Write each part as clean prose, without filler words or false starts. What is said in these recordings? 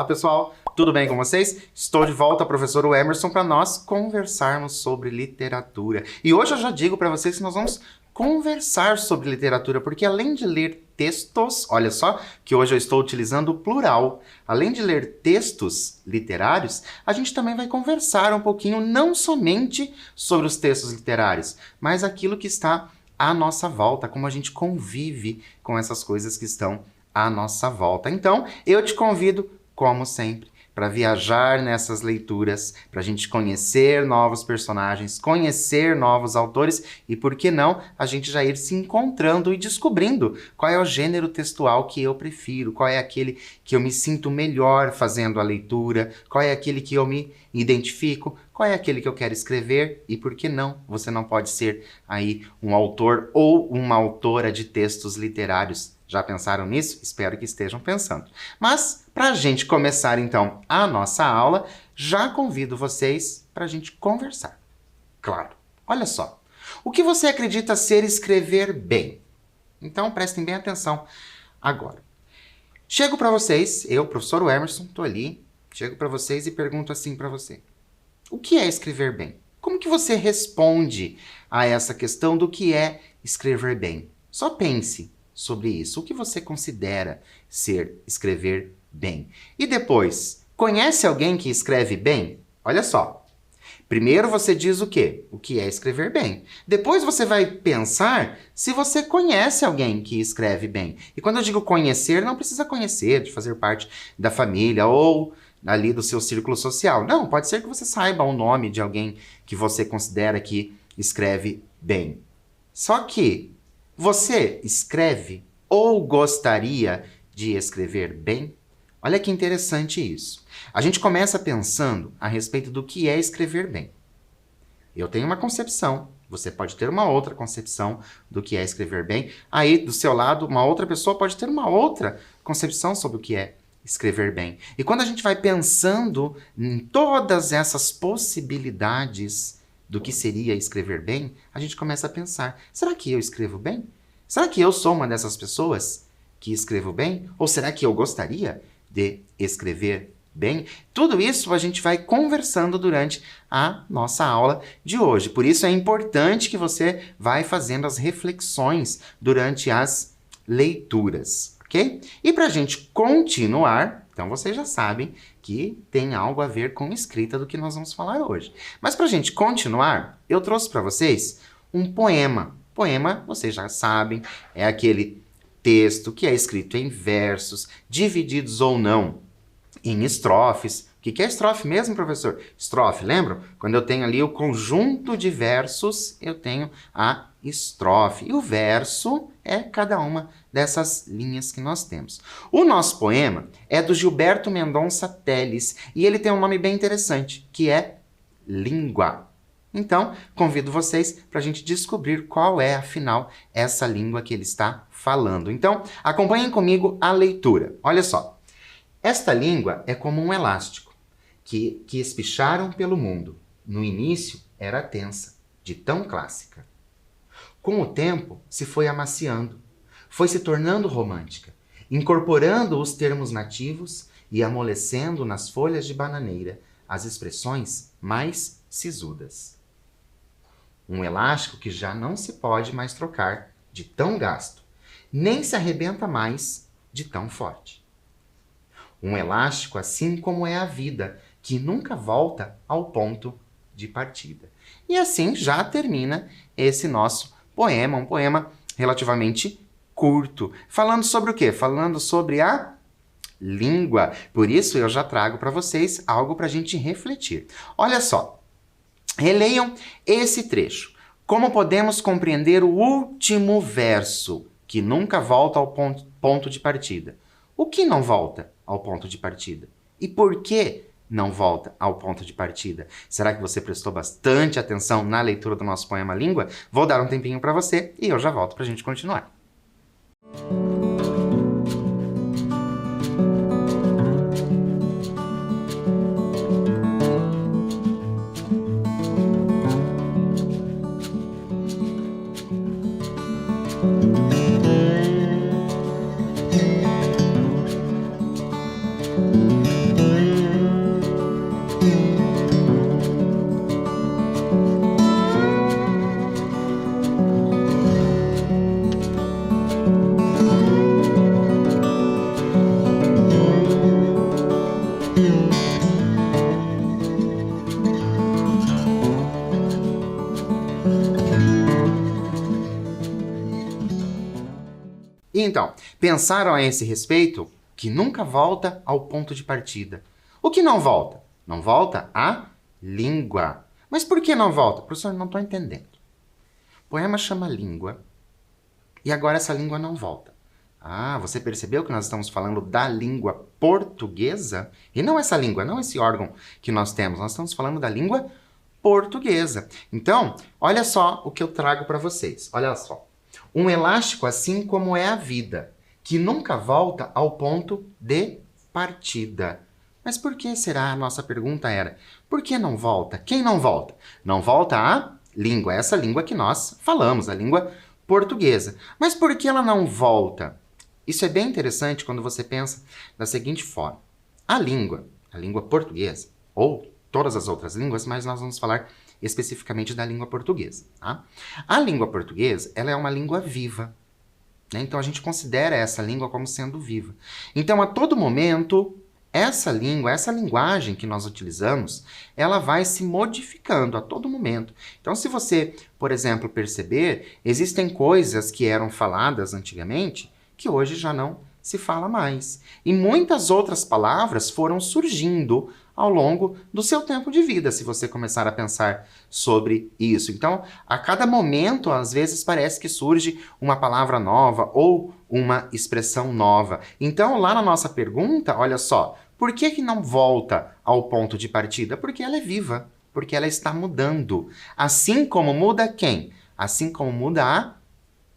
pessoal, tudo bem com vocês? Estou de volta, professor Emerson, para nós conversarmos sobre literatura. E hoje eu já digo para vocês que nós vamos conversar sobre literatura, porque além de ler textos, olha só, que hoje eu estou utilizando o plural, além de ler textos literários, a gente também vai conversar um pouquinho, não somente sobre os textos literários, mas aquilo que está à nossa volta, como a gente convive com essas coisas que estão à nossa volta. Então, eu te convido, como sempre, para viajar nessas leituras, para a gente conhecer novos personagens, conhecer novos autores e, por que não, a gente já ir se encontrando e descobrindo qual é o gênero textual que eu prefiro, qual é aquele que eu me sinto melhor fazendo a leitura, qual é aquele que eu me identifico, qual é aquele que eu quero escrever e, por que não, você não pode ser aí um autor ou uma autora de textos literários. Já pensaram nisso? Espero que estejam pensando. Mas, para a gente começar, então, a nossa aula, já convido vocês para a gente conversar. Claro, olha só. O que você acredita ser escrever bem? Então, prestem bem atenção agora. Chego para vocês, eu, professor Emerson, estou ali, chego para vocês e pergunto assim para você. O que é escrever bem? Como que você responde a essa questão do que é escrever bem? Só pense sobre isso. O que você considera ser escrever bem? E depois, conhece alguém que escreve bem? Olha só. Primeiro você diz o quê? O que é escrever bem. Depois você vai pensar se você conhece alguém que escreve bem. E quando eu digo conhecer, não precisa conhecer, de fazer parte da família ou ali do seu círculo social. Não, pode ser que você saiba o nome de alguém que você considera que escreve bem. Só que você escreve ou gostaria de escrever bem? Olha que interessante isso. A gente começa pensando a respeito do que é escrever bem. Eu tenho uma concepção, você pode ter uma outra concepção do que é escrever bem. Aí, do seu lado, uma outra pessoa pode ter uma outra concepção sobre o que é escrever bem. E quando a gente vai pensando em todas essas possibilidades do que seria escrever bem, a gente começa a pensar, será que eu escrevo bem? Será que eu sou uma dessas pessoas que escrevo bem? Ou será que eu gostaria de escrever bem? Tudo isso a gente vai conversando durante a nossa aula de hoje. Por isso é importante que você vai fazendo as reflexões durante as leituras, ok? E para a gente continuar, então vocês já sabem que tem algo a ver com escrita do que nós vamos falar hoje. Mas para a gente continuar, eu trouxe para vocês um poema. Poema, vocês já sabem, é aquele texto que é escrito em versos, divididos ou não em estrofes. O que é estrofe mesmo, professor? Estrofe, lembram? Quando eu tenho ali o conjunto de versos, eu tenho a estrofe. E o verso é cada uma dessas linhas que nós temos. O nosso poema é do Gilberto Mendonça Telles e ele tem um nome bem interessante, que é Língua. Então, convido vocês para a gente descobrir qual é, afinal, essa língua que ele está falando. Então, acompanhem comigo a leitura. Olha só. Esta língua é como um elástico que espicharam pelo mundo. No início, era tensa, de tão clássica. Com o tempo, se foi amaciando, foi se tornando romântica, incorporando os termos nativos e amolecendo nas folhas de bananeira as expressões mais sisudas. Um elástico que já não se pode mais trocar de tão gasto, nem se arrebenta mais de tão forte. Um elástico assim como é a vida, que nunca volta ao ponto de partida. E assim já termina esse nosso poema, um poema relativamente curto. Falando sobre o quê? Falando sobre a língua. Por isso eu já trago para vocês algo para a gente refletir. Olha só. Releiam esse trecho. Como podemos compreender o último verso, que nunca volta ao ponto de partida? O que não volta ao ponto de partida? E por que não volta ao ponto de partida? Será que você prestou bastante atenção na leitura do nosso poema Língua? Vou dar um tempinho para você e eu já volto para a gente continuar. E então, pensaram a esse respeito que nunca volta ao ponto de partida. O que não volta? Não volta a língua. Mas por que não volta? Professor, não estou entendendo. O poema chama língua e agora essa língua não volta. Ah, você percebeu que nós estamos falando da língua portuguesa? E não essa língua, não esse órgão que nós temos. Nós estamos falando da língua portuguesa. Então, olha só o que eu trago para vocês. Olha só. Um elástico assim como é a vida, que nunca volta ao ponto de partida. Mas por que será? A nossa pergunta era, por que não volta? Quem não volta? Não volta a língua, essa língua que nós falamos, a língua portuguesa. Mas por que ela não volta? Isso é bem interessante quando você pensa da seguinte forma. A língua portuguesa, ou todas as outras línguas, mas nós vamos falar especificamente da língua portuguesa. Tá? A língua portuguesa, ela é uma língua viva. Né? Então, a gente considera essa língua como sendo viva. Então, a todo momento, essa língua, essa linguagem que nós utilizamos, ela vai se modificando a todo momento. Então, se você, por exemplo, perceber, existem coisas que eram faladas antigamente que hoje já não se fala mais. E muitas outras palavras foram surgindo ao longo do seu tempo de vida, se você começar a pensar sobre isso. Então, a cada momento, às vezes, parece que surge uma palavra nova ou uma expressão nova. Então, lá na nossa pergunta, olha só, por que não volta ao ponto de partida? Porque ela é viva, porque ela está mudando. Assim como muda quem? Assim como muda a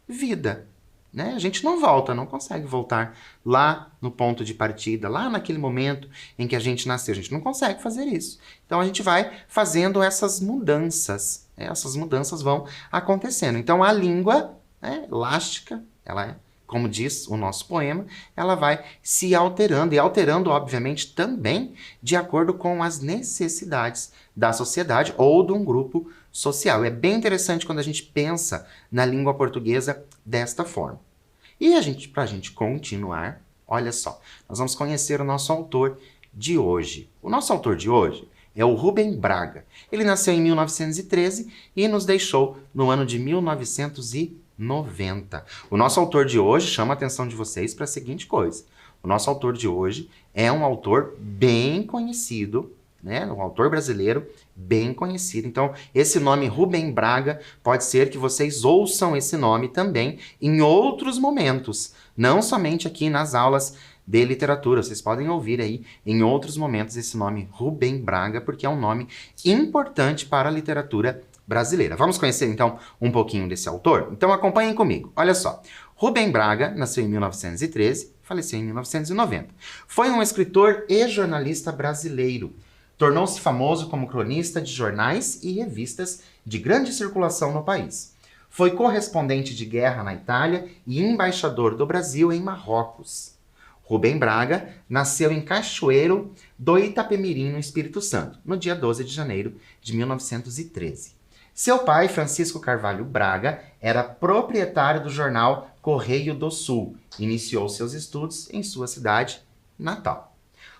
vida. Né? A gente não volta, não consegue voltar lá no ponto de partida, lá naquele momento em que a gente nasceu. A gente não consegue fazer isso. Então, a gente vai fazendo essas mudanças. Essas mudanças vão acontecendo. Então, a língua elástica, ela é, como diz o nosso poema, ela vai se alterando. E alterando, obviamente, também de acordo com as necessidades da sociedade ou de um grupo social. É bem interessante quando a gente pensa na língua portuguesa desta forma. E para a gente continuar, olha só, nós vamos conhecer o nosso autor de hoje. O nosso autor de hoje é o Rubem Braga. Ele nasceu em 1913 e nos deixou no ano de 1990. O nosso autor de hoje chama a atenção de vocês para a seguinte coisa. O nosso autor de hoje é um autor bem conhecido, né? Um autor brasileiro bem conhecido. Então, esse nome Rubem Braga, pode ser que vocês ouçam esse nome também em outros momentos, não somente aqui nas aulas de literatura. Vocês podem ouvir aí em outros momentos esse nome Rubem Braga, porque é um nome importante para a literatura brasileira. Vamos conhecer então um pouquinho desse autor? Então acompanhem comigo. Olha só. Rubem Braga nasceu em 1913, faleceu em 1990. Foi um escritor e jornalista brasileiro. Tornou-se famoso como cronista de jornais e revistas de grande circulação no país. Foi correspondente de guerra na Itália e embaixador do Brasil em Marrocos. Rubem Braga nasceu em Cachoeiro do Itapemirim, no Espírito Santo, no dia 12 de janeiro de 1913. Seu pai, Francisco Carvalho Braga, era proprietário do jornal Correio do Sul. Iniciou seus estudos em sua cidade natal.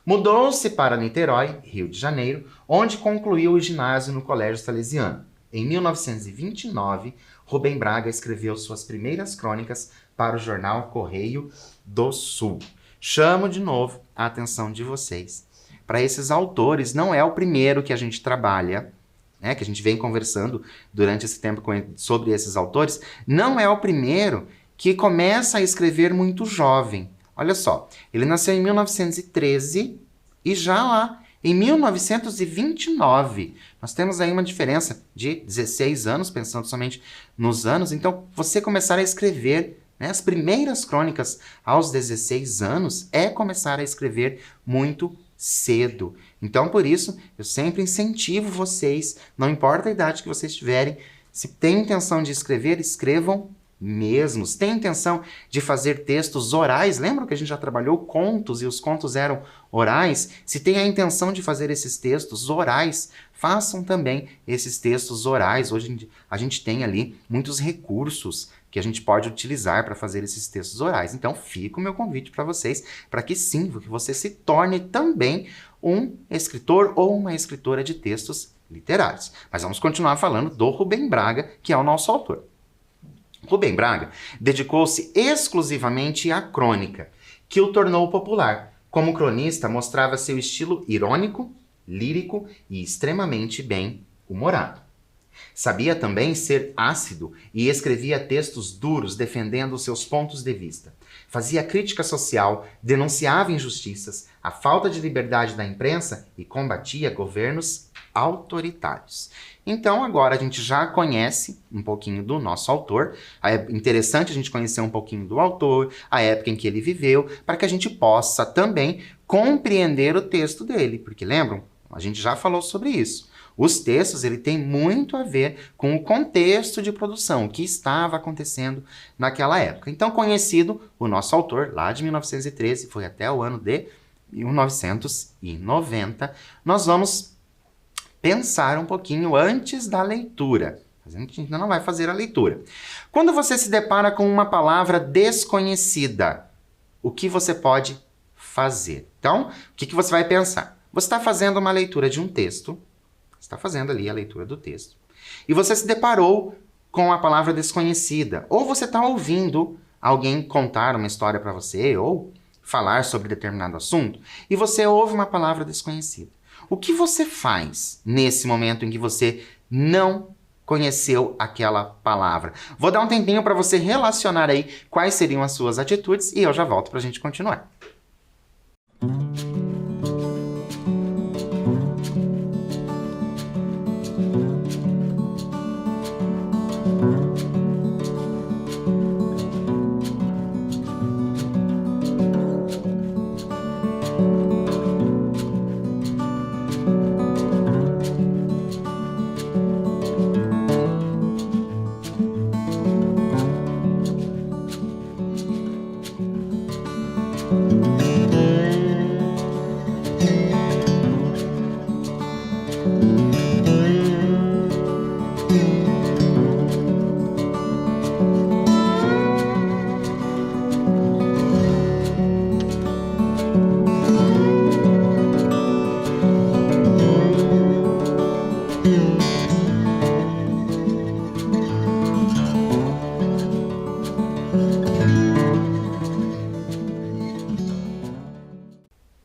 Mudou-se para Niterói, Rio de Janeiro, onde concluiu o ginásio no Colégio Salesiano. Em 1929, Rubem Braga escreveu suas primeiras crônicas para o jornal Correio do Sul. Chamo de novo a atenção de vocês para esses autores. Não é o primeiro que a gente trabalha, né, que a gente vem conversando durante esse tempo sobre esses autores. Não é o primeiro que começa a escrever muito jovem. Olha só, ele nasceu em 1913 e já lá, em 1929, nós temos aí uma diferença de 16 anos, pensando somente nos anos. Então, você começar a escrever, né, as primeiras crônicas aos 16 anos é começar a escrever muito cedo. Então, por isso, eu sempre incentivo vocês, não importa a idade que vocês tiverem, se tem intenção de escrever, escrevam mesmo. Se tem intenção de fazer textos orais, lembra que a gente já trabalhou contos e os contos eram orais? Se tem a intenção de fazer esses textos orais, façam também esses textos orais. Hoje a gente tem ali muitos recursos que a gente pode utilizar para fazer esses textos orais. Então, fica o meu convite para vocês, para que sim, que você se torne também um escritor ou uma escritora de textos literários. Mas vamos continuar falando do Rubem Braga, que é o nosso autor. Rubem Braga dedicou-se exclusivamente à crônica, que o tornou popular. Como cronista, mostrava seu estilo irônico, lírico e extremamente bem-humorado. Sabia também ser ácido e escrevia textos duros defendendo seus pontos de vista. Fazia crítica social, denunciava injustiças, a falta de liberdade da imprensa e combatia governos autoritários. Então agora a gente já conhece um pouquinho do nosso autor. É interessante a gente conhecer um pouquinho do autor, a época em que ele viveu, para que a gente possa também compreender o texto dele. Porque lembram? A gente já falou sobre isso. Os textos, ele tem muito a ver com o contexto de produção, o que estava acontecendo naquela época. Então, conhecido o nosso autor, lá de 1913, foi até o ano de 1990, nós vamos pensar um pouquinho antes da leitura. A gente ainda não vai fazer a leitura. Quando você se depara com uma palavra desconhecida, o que você pode fazer? Então, o que você vai pensar? Você está fazendo uma leitura de um texto, está fazendo ali a leitura do texto, e você se deparou com a palavra desconhecida, ou você está ouvindo alguém contar uma história para você, ou falar sobre determinado assunto, e você ouve uma palavra desconhecida. O que você faz nesse momento em que você não conheceu aquela palavra? Vou dar um tempinho para você relacionar aí quais seriam as suas atitudes, e eu já volto para a gente continuar.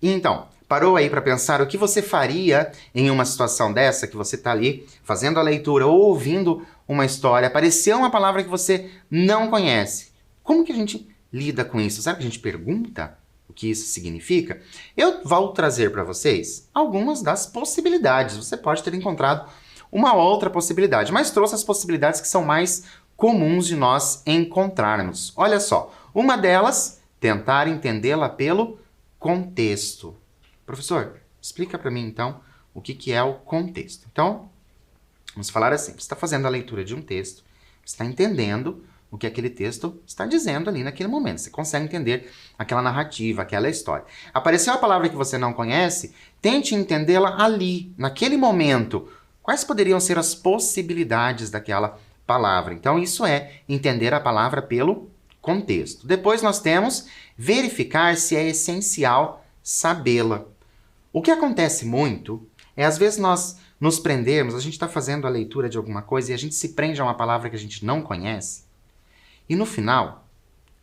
Então, parou aí para pensar o que você faria em uma situação dessa, que você está ali fazendo a leitura ou ouvindo uma história, apareceu uma palavra que você não conhece. Como que a gente lida com isso? Será que a gente pergunta o que isso significa? Eu vou trazer para vocês algumas das possibilidades. Você pode ter encontrado uma outra possibilidade, mas trouxe as possibilidades que são mais comuns de nós encontrarmos. Olha só, uma delas, tentar entendê-la pelo contexto. Professor, explica para mim então o que é o contexto. Então, vamos falar assim, você está fazendo a leitura de um texto, você está entendendo o que aquele texto está dizendo ali naquele momento. Você consegue entender aquela narrativa, aquela história. Apareceu uma palavra que você não conhece, tente entendê-la ali, naquele momento. Quais poderiam ser as possibilidades daquela palavra? Então, isso é entender a palavra pelo contexto. Depois nós temos verificar se é essencial sabê-la. O que acontece muito é, às vezes, nós nos prendermos, a gente está fazendo a leitura de alguma coisa e a gente se prende a uma palavra que a gente não conhece, e no final,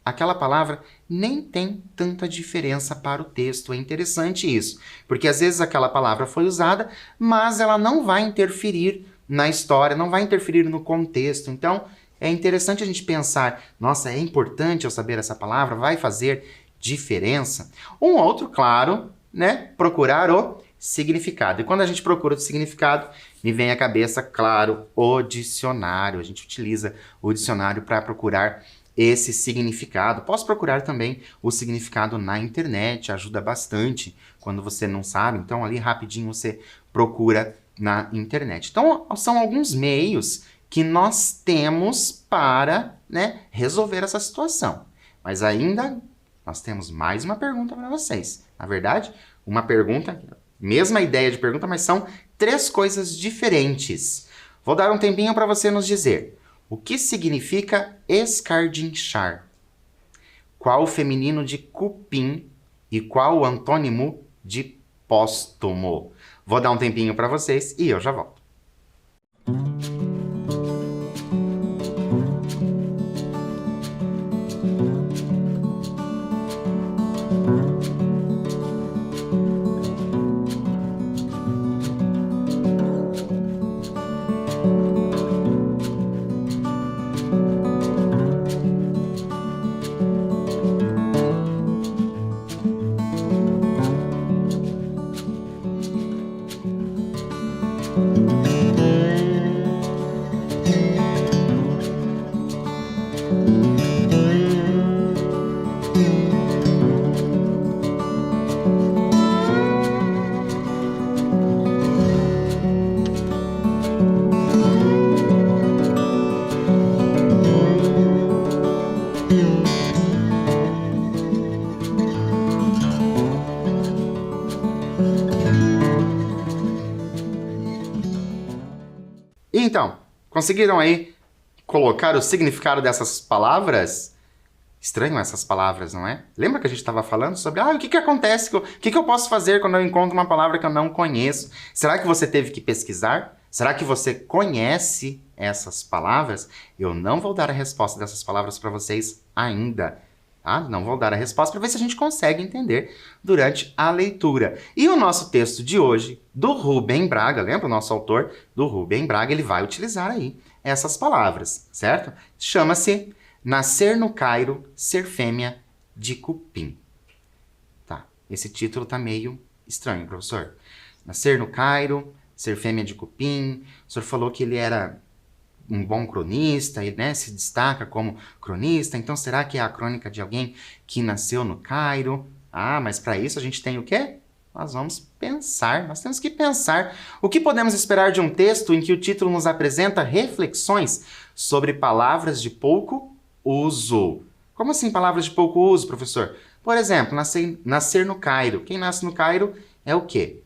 aquela palavra nem tem tanta diferença para o texto. É interessante isso, porque às vezes aquela palavra foi usada, mas ela não vai interferir na história, não vai interferir no contexto. Então, é interessante a gente pensar, nossa, é importante eu saber essa palavra, vai fazer diferença? Um outro, claro, né, procurar o significado. E quando a gente procura o significado, me vem à cabeça, claro, o dicionário. A gente utiliza o dicionário para procurar esse significado. Posso procurar também o significado na internet, ajuda bastante quando você não sabe. Então, ali rapidinho você procura na internet. Então, são alguns meios que nós temos para, né, resolver essa situação. Mas ainda nós temos mais uma pergunta para vocês. Na verdade, uma pergunta, mesma ideia de pergunta, mas são 3 coisas diferentes. Vou dar um tempinho para você nos dizer. O que significa escardinchar? Qual o feminino de cupim e qual o antônimo de póstumo? Vou dar um tempinho para vocês e eu já volto. Então, conseguiram aí colocar o significado dessas palavras? Estranho essas palavras, não é? Lembra que a gente estava falando sobre o que acontece, o que eu posso fazer quando eu encontro uma palavra que eu não conheço? Será que você teve que pesquisar? Será que você conhece essas palavras? Eu não vou dar a resposta dessas palavras para vocês ainda. Tá? Não vou dar a resposta para ver se a gente consegue entender durante a leitura. E o nosso texto de hoje, do Rubem Braga, lembra o nosso autor? Do Rubem Braga, ele vai utilizar aí essas palavras, certo? Chama-se Nascer no Cairo, Ser Fêmea de Cupim. Tá, esse título tá meio estranho, professor. Nascer no Cairo, Ser Fêmea de Cupim. O senhor falou que ele era um bom cronista, e né, se destaca como cronista, então será que é a crônica de alguém que nasceu no Cairo? Ah, mas para isso a gente tem o quê? Nós vamos pensar, nós temos que pensar. O que podemos esperar de um texto em que o título nos apresenta reflexões sobre palavras de pouco uso? Como assim palavras de pouco uso, professor? Por exemplo, nascer no Cairo. Quem nasce no Cairo é o quê?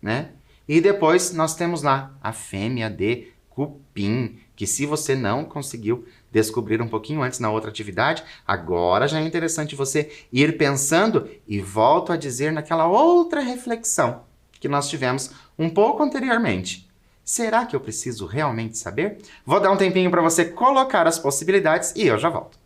Né? E depois nós temos lá a fêmea de Cupim, que se você não conseguiu descobrir um pouquinho antes na outra atividade, agora já é interessante você ir pensando e volto a dizer naquela outra reflexão que nós tivemos um pouco anteriormente. Será que eu preciso realmente saber? Vou dar um tempinho para você colocar as possibilidades e eu já volto.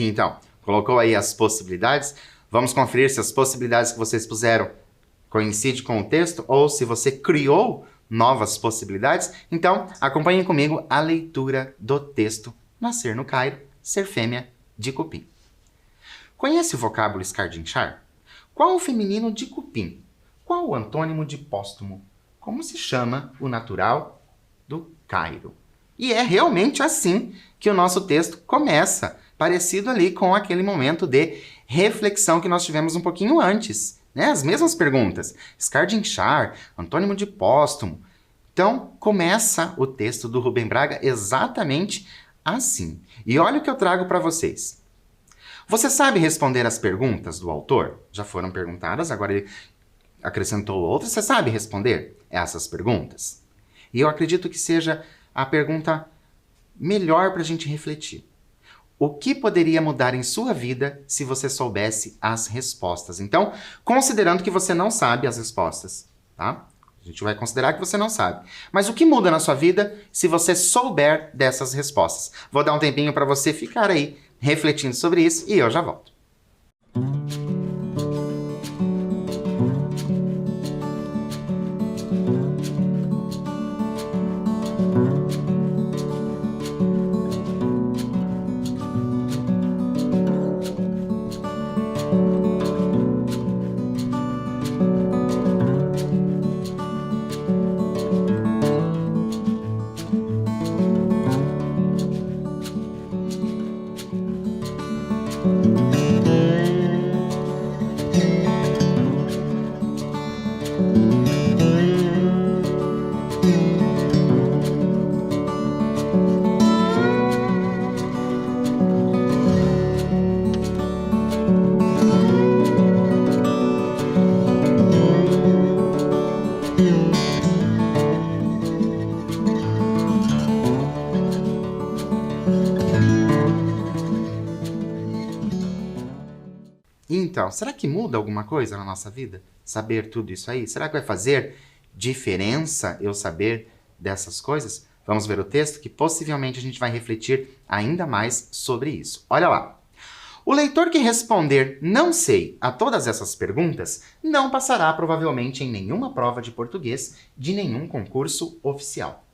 Então, colocou aí as possibilidades. Vamos conferir se as possibilidades que vocês puseram coincidem com o texto ou se você criou novas possibilidades. Então, acompanhem comigo a leitura do texto Nascer no Cairo, Ser Fêmea de Cupim. Conhece o vocábulo escardinchar? Qual o feminino de cupim? Qual o antônimo de póstumo? Como se chama o natural do Cairo? E é realmente assim que o nosso texto começa, parecido ali com aquele momento de reflexão que nós tivemos um pouquinho antes, né? As mesmas perguntas. Escardinchar, antônimo de póstumo. Então, começa o texto do Rubem Braga exatamente assim. E olha o que eu trago para vocês. Você sabe responder as perguntas do autor? Já foram perguntadas, agora ele acrescentou outras. Você sabe responder essas perguntas? E eu acredito que seja a pergunta melhor para a gente refletir. O que poderia mudar em sua vida se você soubesse as respostas? Então, considerando que você não sabe as respostas, tá? A gente vai considerar que você não sabe. Mas o que muda na sua vida se você souber dessas respostas? Vou dar um tempinho para você ficar aí refletindo sobre isso e eu já volto. então, será que muda alguma coisa na nossa vida? Saber tudo isso aí? Será que vai fazer diferença eu saber dessas coisas? Vamos ver o texto que possivelmente a gente vai refletir ainda mais sobre isso. Olha lá. O leitor que responder não sei a todas essas perguntas não passará provavelmente em nenhuma prova de português de nenhum concurso oficial.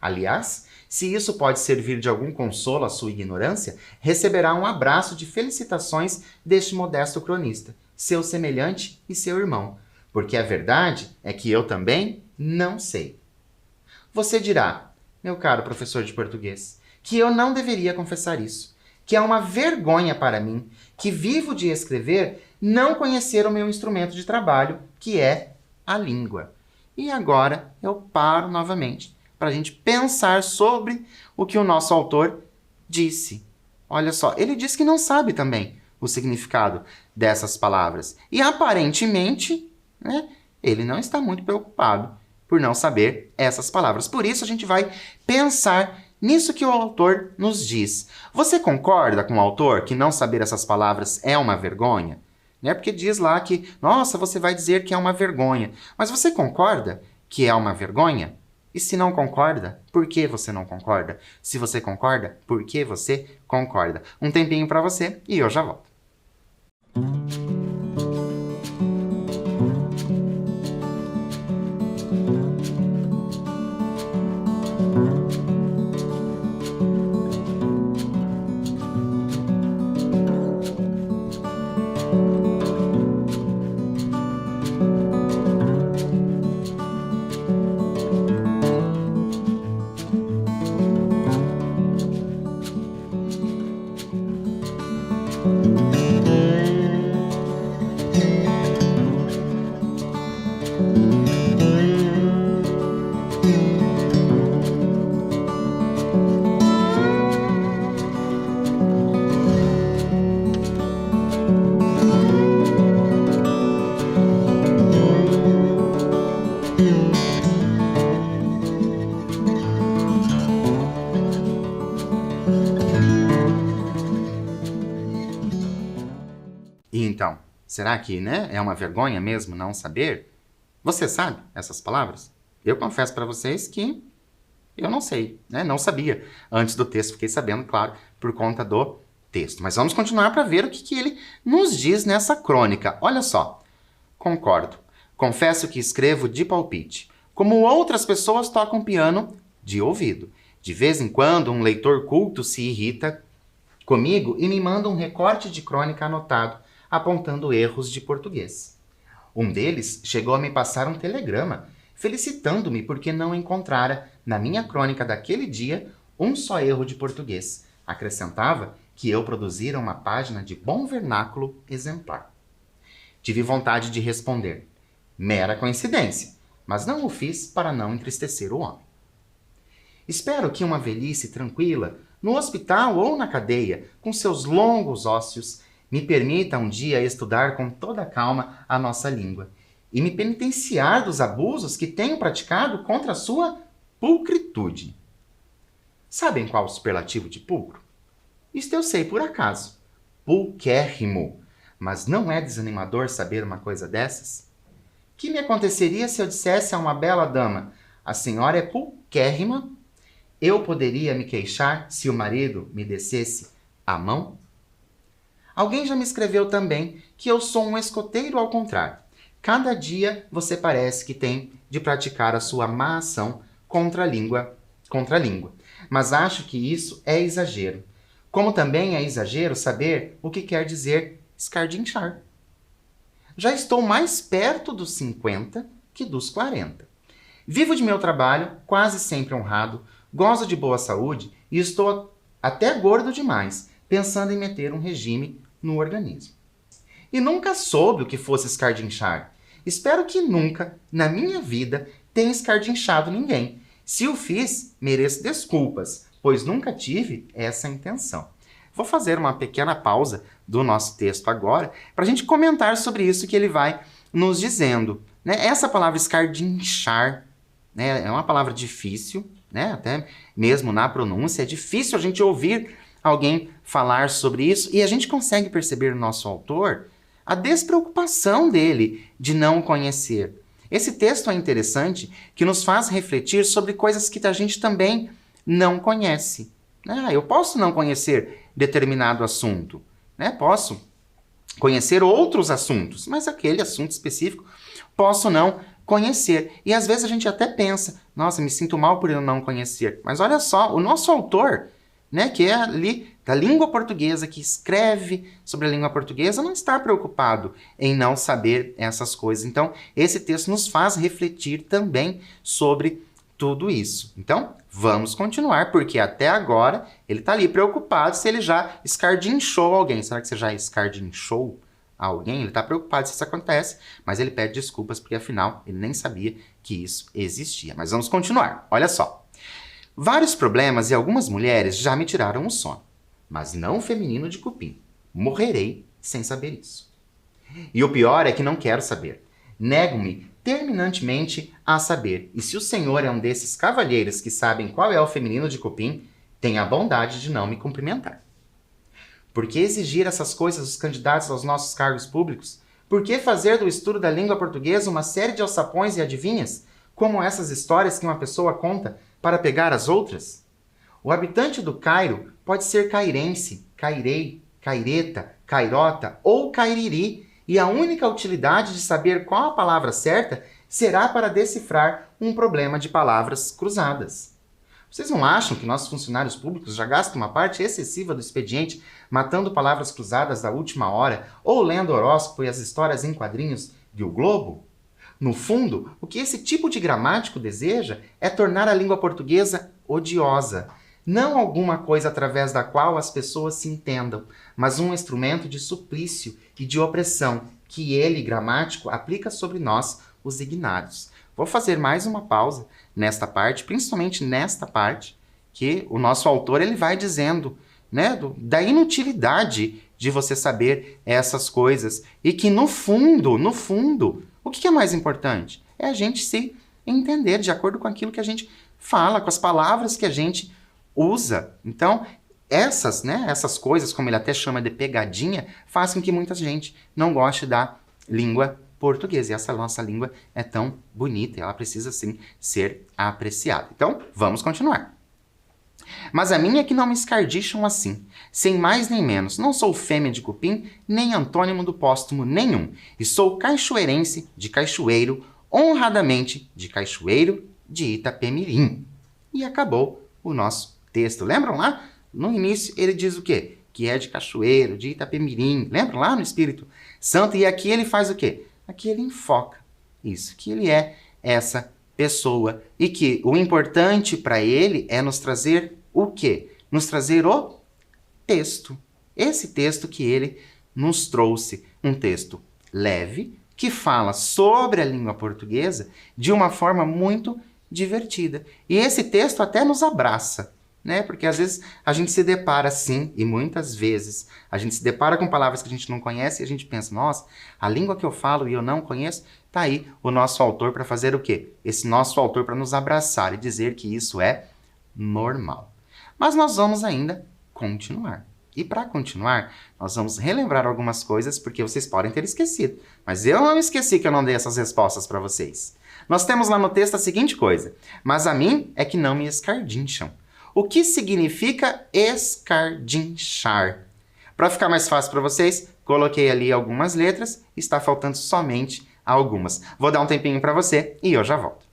Aliás, se isso pode servir de algum consolo à sua ignorância, receberá um abraço de felicitações deste modesto cronista, seu semelhante e seu irmão, porque a verdade é que eu também não sei. Você dirá, meu caro professor de português, que eu não deveria confessar isso, que é uma vergonha para mim, que vivo de escrever, não conhecer o meu instrumento de trabalho, que é a língua. E agora eu paro novamente para a gente pensar sobre o que o nosso autor disse. Olha só, ele diz que não sabe também o significado dessas palavras. E aparentemente, né, ele não está muito preocupado por não saber essas palavras. Por isso a gente vai pensar nisso que o autor nos diz. Você concorda com o autor que não saber essas palavras é uma vergonha? Né? Porque diz lá que, nossa, você vai dizer que é uma vergonha. Mas você concorda que é uma vergonha? E se não concorda, por que você não concorda? Se você concorda, por que você concorda? Um tempinho para você e eu já volto. Então, será que, né, é uma vergonha mesmo não saber? Você sabe essas palavras? Eu confesso para vocês que eu não sei, né? Não sabia antes do texto. Fiquei sabendo, claro, por conta do texto. Mas vamos continuar para ver o que ele nos diz nessa crônica. Olha só. Concordo. Confesso que escrevo de palpite. Como outras pessoas tocam piano de ouvido. De vez em quando, um leitor culto se irrita comigo e me manda um recorte de crônica anotado, apontando erros de português. Um deles chegou a me passar um telegrama, felicitando-me porque não encontrara, na minha crônica daquele dia, um só erro de português. Acrescentava que eu produzira uma página de bom vernáculo exemplar. Tive vontade de responder, mera coincidência, mas não o fiz para não entristecer o homem. Espero que uma velhice tranquila, no hospital ou na cadeia, com seus longos ócios, me permita um dia estudar com toda calma a nossa língua e me penitenciar dos abusos que tenho praticado contra a sua pulcritude. Sabem qual o superlativo de pulcro? Isto eu sei por acaso. Pulquérrimo. Mas não é desanimador saber uma coisa dessas? Que me aconteceria se eu dissesse a uma bela dama, a senhora é pulquérrima? Eu poderia me queixar se o marido me descesse a mão? Alguém já me escreveu também que eu sou um escoteiro ao contrário. Cada dia você parece que tem de praticar a sua má ação contra a língua. Mas acho que isso é exagero. Como também é exagero saber o que quer dizer escardinchar. Já estou mais perto dos 50 que dos 40. Vivo de meu trabalho, quase sempre honrado, gozo de boa saúde e estou até gordo demais, pensando em meter um regime no organismo. E nunca soube o que fosse escardinchar. Espero que nunca, na minha vida, tenha escardinchado ninguém. Se o fiz, mereço desculpas, pois nunca tive essa intenção. Vou fazer uma pequena pausa do nosso texto agora para a gente comentar sobre isso que ele vai nos dizendo. Né? Essa palavra escardinchar, né, é uma palavra difícil, né? Até mesmo na pronúncia, é difícil a gente ouvir alguém falar sobre isso, e a gente consegue perceber no nosso autor a despreocupação dele de não conhecer. Esse texto é interessante, que nos faz refletir sobre coisas que a gente também não conhece. Eu posso não conhecer determinado assunto, posso conhecer outros assuntos, mas aquele assunto específico posso não conhecer. E às vezes a gente até pensa, nossa, me sinto mal por eu não conhecer. Mas olha só, o nosso autor, que é ali da língua portuguesa, que escreve sobre a língua portuguesa, não está preocupado em não saber essas coisas. Então, esse texto nos faz refletir também sobre tudo isso. Então, vamos continuar, porque até agora ele está ali preocupado se ele já escardinchou alguém. Será que você já escardinchou alguém? Ele está preocupado se isso acontece, mas ele pede desculpas, porque afinal ele nem sabia que isso existia. Mas vamos continuar. Olha só. Vários problemas e algumas mulheres já me tiraram o sono, mas não o feminino de cupim. Morrerei sem saber isso. E o pior é que não quero saber. Nego-me terminantemente a saber. E se o senhor é um desses cavalheiros que sabem qual é o feminino de cupim, tenha a bondade de não me cumprimentar. Por que exigir essas coisas dos candidatos aos nossos cargos públicos? Por que fazer do estudo da língua portuguesa uma série de alçapões e adivinhas, como essas histórias que uma pessoa conta para pegar as outras? O habitante do Cairo pode ser cairense, cairei, caireta, cairota ou cairiri, e a única utilidade de saber qual a palavra certa será para decifrar um problema de palavras cruzadas. Vocês não acham que nossos funcionários públicos já gastam uma parte excessiva do expediente matando palavras cruzadas da última hora ou lendo horóscopo e as histórias em quadrinhos de O Globo? No fundo, o que esse tipo de gramático deseja é tornar a língua portuguesa odiosa. Não alguma coisa através da qual as pessoas se entendam, mas um instrumento de suplício e de opressão que ele, gramático, aplica sobre nós, os ignados. Vou fazer mais uma pausa nesta parte, principalmente nesta parte, que o nosso autor ele vai dizendo, da inutilidade de você saber essas coisas e que no fundo, o que é mais importante? É a gente se entender de acordo com aquilo que a gente fala, com as palavras que a gente usa. Então, essas coisas, como ele até chama de pegadinha, fazem com que muita gente não goste da língua portuguesa. E essa nossa língua é tão bonita e ela precisa, sim, ser apreciada. Então, vamos continuar. Mas a minha é que não me escardicham assim, sem mais nem menos. Não sou fêmea de cupim, nem antônimo do póstumo nenhum. E sou cachoeirense de Cachoeiro, honradamente de Cachoeiro de Itapemirim. E acabou o nosso texto. Lembram lá? No início ele diz o quê? Que é de Cachoeiro, de Itapemirim. Lembram lá no Espírito Santo? E aqui ele faz o quê? Aqui ele enfoca isso, que ele é essa pessoa. E que o importante para ele é nos trazer o quê? Nos trazer o texto. Esse texto que ele nos trouxe. Um texto leve, que fala sobre a língua portuguesa de uma forma muito divertida. E esse texto até nos abraça, porque às vezes a gente se depara sim, e muitas vezes a gente se depara com palavras que a gente não conhece e a gente pensa, nossa, a língua que eu falo e eu não conheço, tá aí o nosso autor para fazer o quê? Esse nosso autor para nos abraçar e dizer que isso é normal. Mas nós vamos ainda continuar. E para continuar, nós vamos relembrar algumas coisas, porque vocês podem ter esquecido. Mas eu não esqueci que eu não dei essas respostas para vocês. Nós temos lá no texto a seguinte coisa. Mas a mim é que não me escardincham. O que significa escardinchar? Para ficar mais fácil para vocês, coloquei ali algumas letras. Está faltando somente algumas. Vou dar um tempinho para você e eu já volto.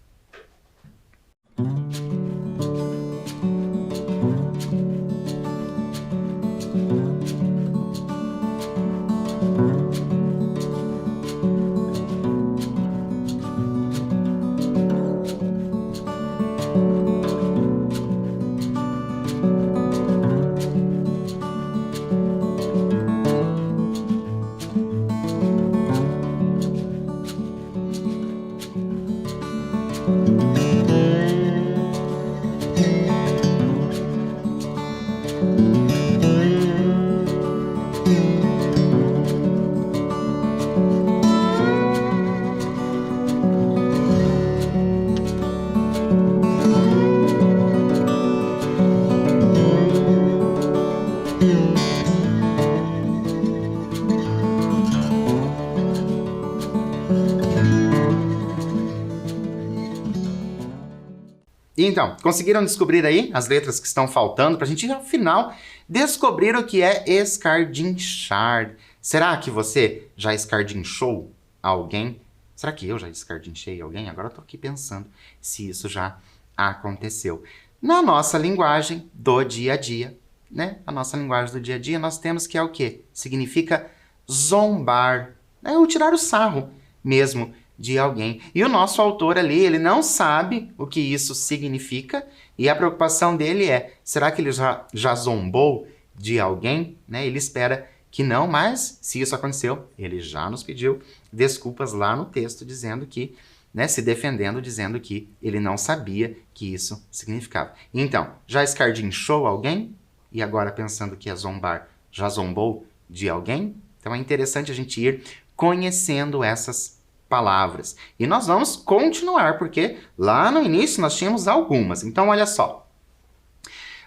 Então, conseguiram descobrir aí as letras que estão faltando para a gente, ao final, descobrir o que é escardinchar. Será que você já escardinchou alguém? Será que eu já escardinchei alguém? Agora eu tô aqui pensando se isso já aconteceu. Na nossa linguagem do dia a dia, né? A nossa linguagem do dia a dia, nós temos que é o quê? Significa zombar. É o tirar o sarro mesmo de alguém. E o nosso autor ali, ele não sabe o que isso significa e a preocupação dele é, será que ele já zombou de alguém? Né? Ele espera que não, mas se isso aconteceu, ele já nos pediu desculpas lá no texto, dizendo que, né, se defendendo, dizendo que ele não sabia que isso significava. Então, já escardinchou alguém? E agora pensando que é zombar, já zombou de alguém? Então é interessante a gente ir conhecendo essas palavras. E nós vamos continuar, porque lá no início nós tínhamos algumas. Então, olha só.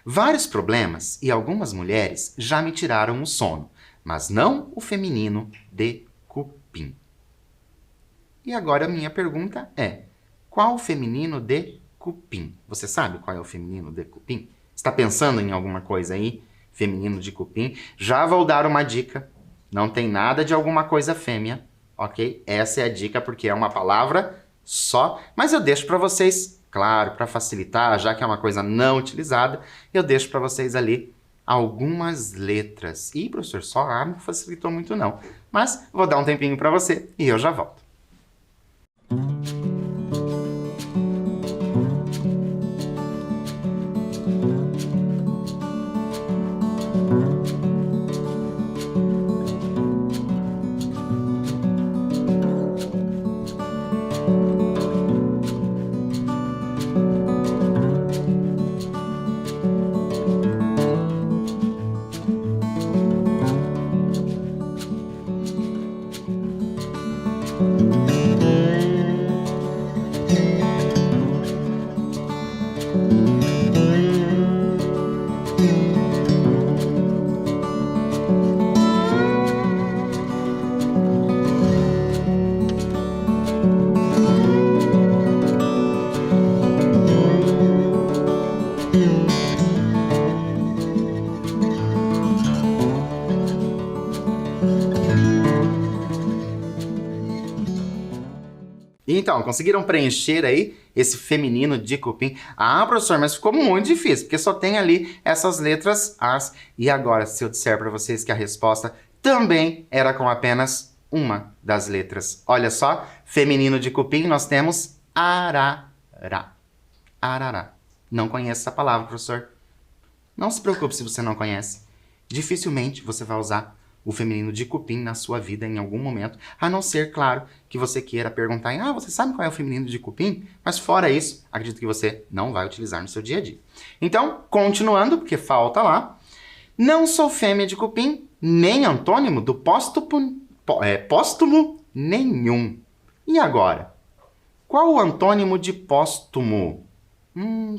Vários problemas e algumas mulheres já me tiraram o sono, mas não o feminino de cupim. E agora a minha pergunta é, qual o feminino de cupim? Você sabe qual é o feminino de cupim? Está pensando em alguma coisa aí? Feminino de cupim? Já vou dar uma dica. Não tem nada de alguma coisa fêmea, ok? Essa é a dica porque é uma palavra só, mas eu deixo para vocês, claro, para facilitar, já que é uma coisa não utilizada, eu deixo para vocês ali algumas letras. E, professor, só A não facilitou muito não, mas vou dar um tempinho para você e eu já volto. Então, conseguiram preencher aí esse feminino de cupim? Ah, professor, mas ficou muito difícil, porque só tem ali essas letras As. E agora, se eu disser para vocês que a resposta também era com apenas uma das letras. Olha só, feminino de cupim, nós temos arará. Arará. Não conheço essa palavra, professor. Não se preocupe se você não conhece. Dificilmente você vai usar o feminino de cupim na sua vida em algum momento, a não ser, claro, que você queira perguntar, você sabe qual é o feminino de cupim? Mas fora isso, acredito que você não vai utilizar no seu dia a dia. Então, continuando, porque falta lá, não sou fêmea de cupim, nem antônimo do póstumo nenhum. E agora? Qual o antônimo de póstumo?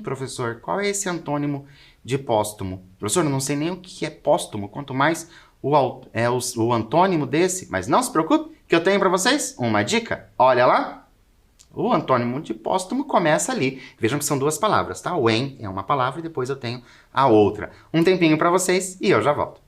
Professor, qual é esse antônimo de póstumo? Professor, eu não sei nem o que é póstumo, quanto mais o antônimo desse. Mas não se preocupe, que eu tenho para vocês uma dica. Olha lá. O antônimo de póstumo começa ali. Vejam que são duas palavras, tá? O em é uma palavra e depois eu tenho a outra. Um tempinho para vocês e eu já volto.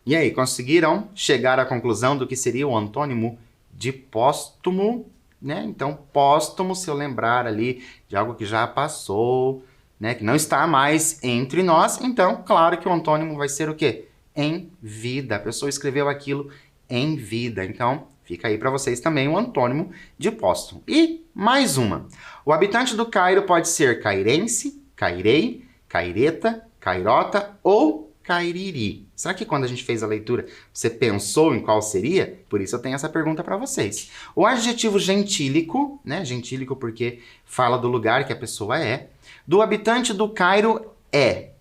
E aí, conseguiram chegar à conclusão do que seria o antônimo de póstumo, né? Então, póstumo, se eu lembrar ali de algo que já passou, né? Que não está mais entre nós, então, claro que o antônimo vai ser o quê? Em vida. A pessoa escreveu aquilo em vida. Então, fica aí para vocês também o antônimo de póstumo. E mais uma. O habitante do Cairo pode ser cairense, cairei, caireta, cairota ou cairiri. Será que quando a gente fez a leitura você pensou em qual seria? Por isso eu tenho essa pergunta para vocês. O adjetivo gentílico, né? Gentílico porque fala do lugar que a pessoa é, do habitante do Cairo é.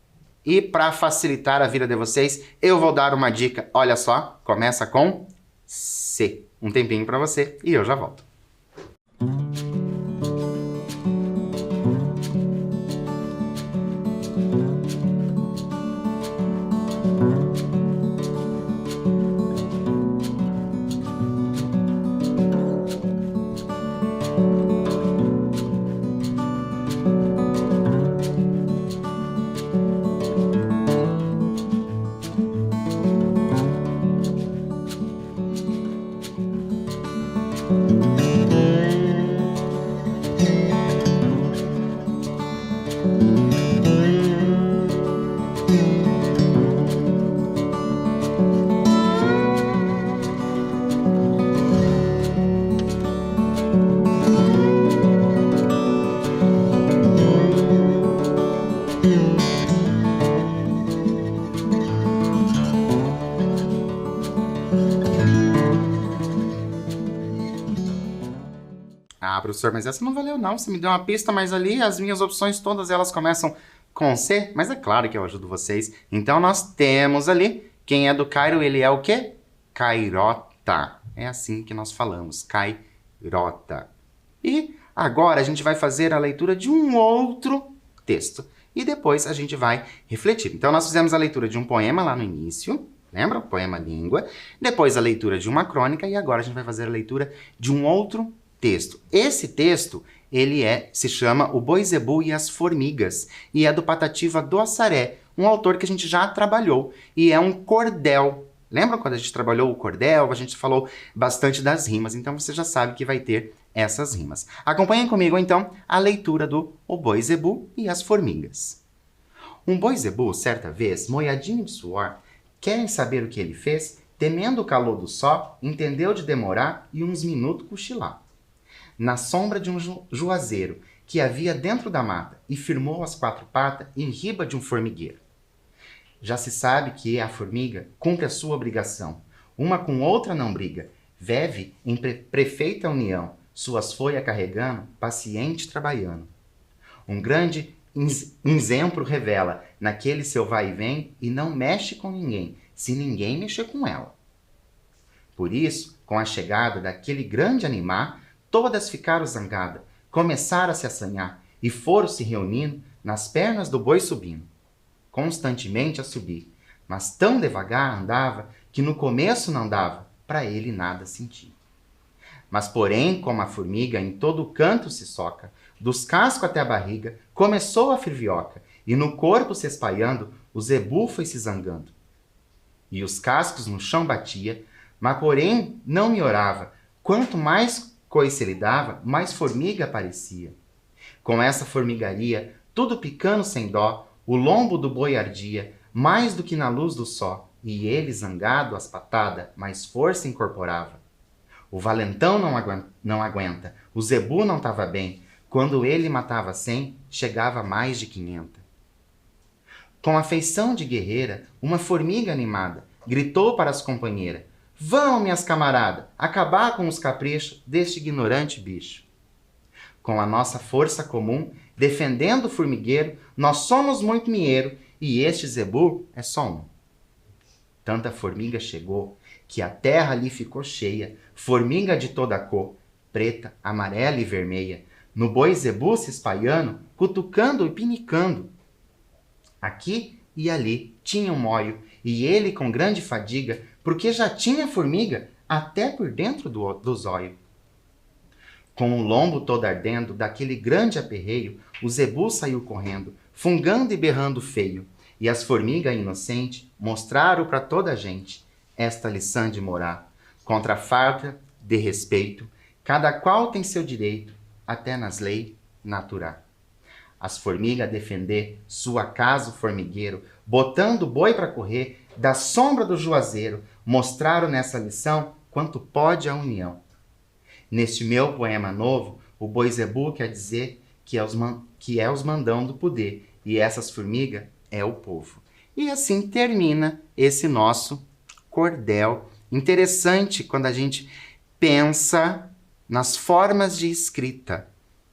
E para facilitar a vida de vocês, eu vou dar uma dica. Olha só, começa com C. Um tempinho para você e eu já volto. Ah, professor, mas essa não valeu não. Você me deu uma pista, mas ali as minhas opções todas elas começam com C. Mas é claro que eu ajudo vocês. Então nós temos ali, quem é do Cairo, ele é o quê? Cairota. É assim que nós falamos, cairota. E agora a gente vai fazer a leitura de um outro texto. E depois a gente vai refletir. Então nós fizemos a leitura de um poema lá no início. Lembra? Poema língua. Depois a leitura de uma crônica. E agora a gente vai fazer a leitura de um outro texto. Esse texto, ele se chama O Boi Zebu e as Formigas, e é do Patativa do Assaré, um autor que a gente já trabalhou, e é um cordel. Lembra quando a gente trabalhou o cordel? A gente falou bastante das rimas, então você já sabe que vai ter essas rimas. Acompanhem comigo, então, a leitura do O Boi Zebu e as Formigas. Um boi zebu, certa vez, molhadinho de suor, querem saber o que ele fez? Temendo o calor do sol, entendeu de demorar e uns minutos cochilar. Na sombra de um juazeiro que havia dentro da mata e firmou as quatro patas em riba de um formigueiro. Já se sabe que a formiga cumpre a sua obrigação. Uma com outra não briga. Vive em perfeita união, suas folhas carregando, paciente trabalhando. Um grande exemplo revela naquele seu vai e vem e não mexe com ninguém, se ninguém mexer com ela. Por isso, com a chegada daquele grande animal, todas ficaram zangadas, começaram a se assanhar e foram se reunindo nas pernas do boi subindo, constantemente a subir, mas tão devagar andava que no começo não dava para ele nada sentir. Mas porém, como a formiga em todo canto se soca, dos cascos até a barriga, começou a firvioca, e no corpo se espalhando, o zebu foi se zangando. E os cascos no chão batia, mas porém não melhorava, quanto mais coice ele dava, mais formiga aparecia. Com essa formigaria, tudo picando sem dó, o lombo do boi ardia, mais do que na luz do sol, e ele, zangado, as patadas, mais força incorporava. O valentão não aguenta, o zebu não tava bem, quando ele matava 100, chegava a mais de 500. Com a feição de guerreira, uma formiga animada gritou para as companheiras: "Vão, minhas camaradas, acabar com os caprichos deste ignorante bicho. Com a nossa força comum, defendendo o formigueiro, nós somos muito dinheiro e este zebu é só um." Tanta formiga chegou que a terra ali ficou cheia, formiga de toda cor, preta, amarela e vermelha, no boi zebu se espalhando, cutucando e pinicando. Aqui e ali tinha um molho, e ele com grande fadiga, porque já tinha formiga até por dentro do zóio. Com o lombo todo ardendo daquele grande aperreio, o zebu saiu correndo, fungando e berrando feio, e as formigas inocentes mostraram para toda a gente esta lição de morar, contra a farta de respeito, cada qual tem seu direito, até nas leis naturais. As formigas defender sua casa o formigueiro, botando o boi para correr, da sombra do juazeiro, mostraram nessa lição quanto pode a união. Neste meu poema novo, o boi zebu quer dizer que é os mandão do poder, e essas formigas é o povo. E assim termina esse nosso cordel. Interessante quando a gente pensa nas formas de escrita,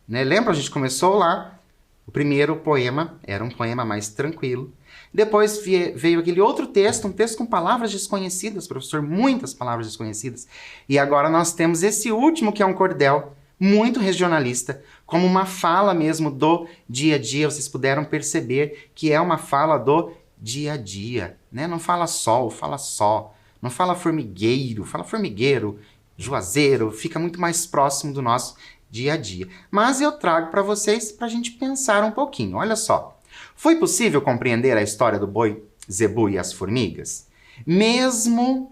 né? Lembra, a gente começou lá, o primeiro poema era um poema mais tranquilo. Depois veio aquele outro texto, um texto com palavras desconhecidas, professor, muitas palavras desconhecidas. E agora nós temos esse último, que é um cordel muito regionalista, como uma fala mesmo do dia a dia. Vocês puderam perceber que é uma fala do dia a dia, né? Não fala sol, fala só. Não fala formigueiro, fala formigueiro, juazeiro, fica muito mais próximo do nosso dia a dia. Mas eu trago para vocês para a gente pensar um pouquinho. Olha só, foi possível compreender a história do boi zebu e as formigas? Mesmo,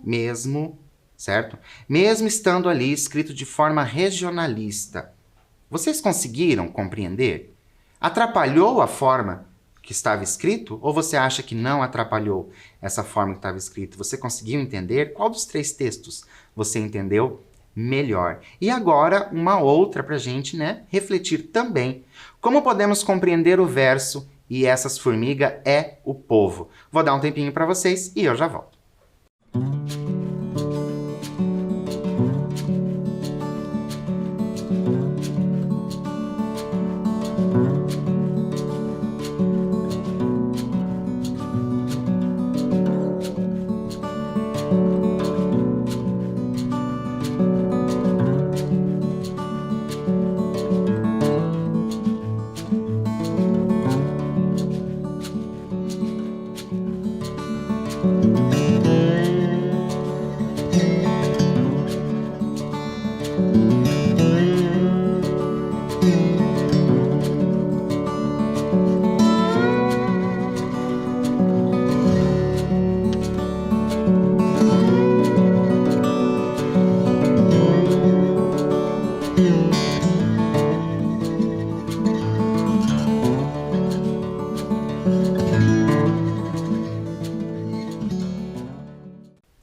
certo? Mesmo estando ali escrito de forma regionalista. Vocês conseguiram compreender? Atrapalhou a forma que estava escrito? Ou você acha que não atrapalhou essa forma que estava escrito? Você conseguiu entender? Qual dos três textos você entendeu melhor? E agora, uma outra para a gente, né, refletir também. Como podemos compreender o verso "E essas formigas é o povo"? Vou dar um tempinho para vocês e eu já volto.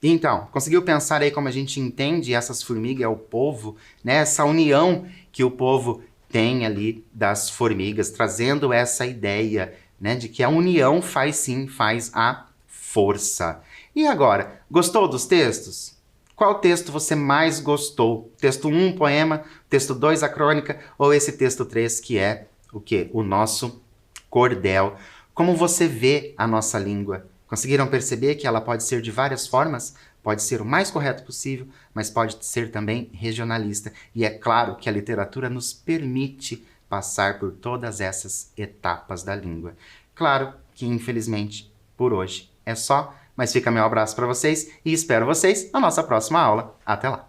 Então, conseguiu pensar aí como a gente entende essas formigas é o povo, né? Essa união que o povo tem ali das formigas, trazendo essa ideia, né, de que a união faz a força. E agora, gostou dos textos? Qual texto você mais gostou? Texto 1, poema, texto 2, a crônica, ou esse texto 3, que é o quê? O nosso cordel. Como você vê a nossa língua? Conseguiram perceber que ela pode ser de várias formas? Pode ser o mais correto possível, mas pode ser também regionalista. E é claro que a literatura nos permite passar por todas essas etapas da língua. Claro que, infelizmente, por hoje é só, mas fica meu abraço para vocês e espero vocês na nossa próxima aula. Até lá!